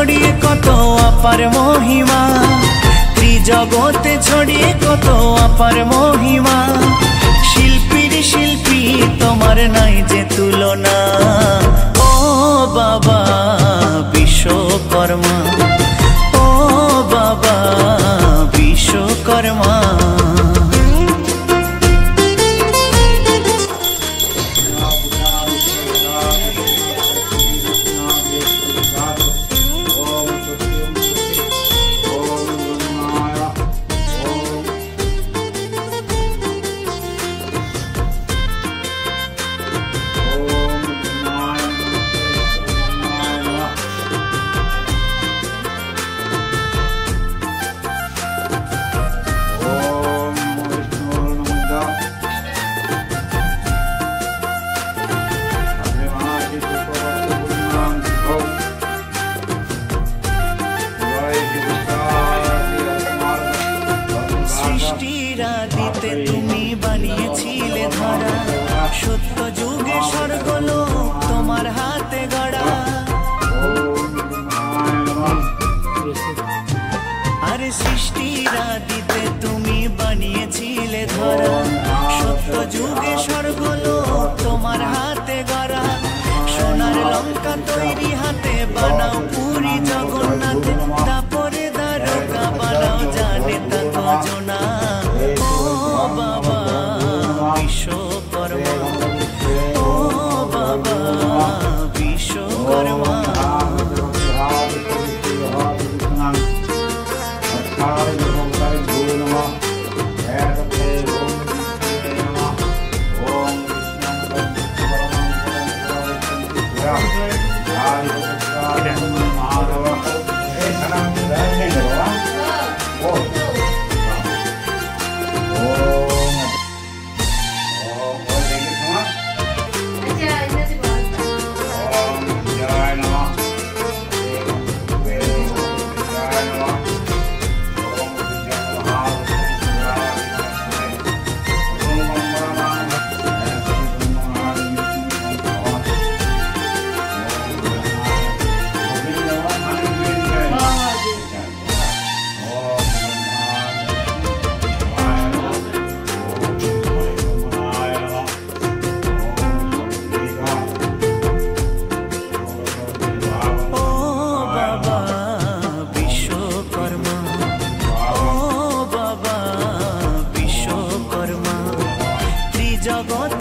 ছড়িয়ে কত অপার মহিমা, ত্রিজগতে ছড়িয়ে কত অপার মহিমা। শিল্পীর শিল্পী তোমার নাই যে তুলনা, ও বাবা বিশ্বকর্মা, ও বাবা বিশ্বকর্মা। সৃষ্টিরাদিতে তুমি বানিয়েছিলে ধরা, সত্য যুগে স্বর্গলোক তোমার হাতে গড়া। আরে সৃষ্টিরাদিতে তুমি বানিয়েছিলে ধরা, সত্য যুগে স্বর্গলোক তোমার হাতে গড়া। সোনার লঙ্কা তৈরি হাতে বানাও পুরী জগন্নাথ, তারপরে দ্বারকা বানাও জানে তা কজনা। ও বাবা বিশ্বকর্মা, ও বাবা বিশ্বকর্মা। জগতে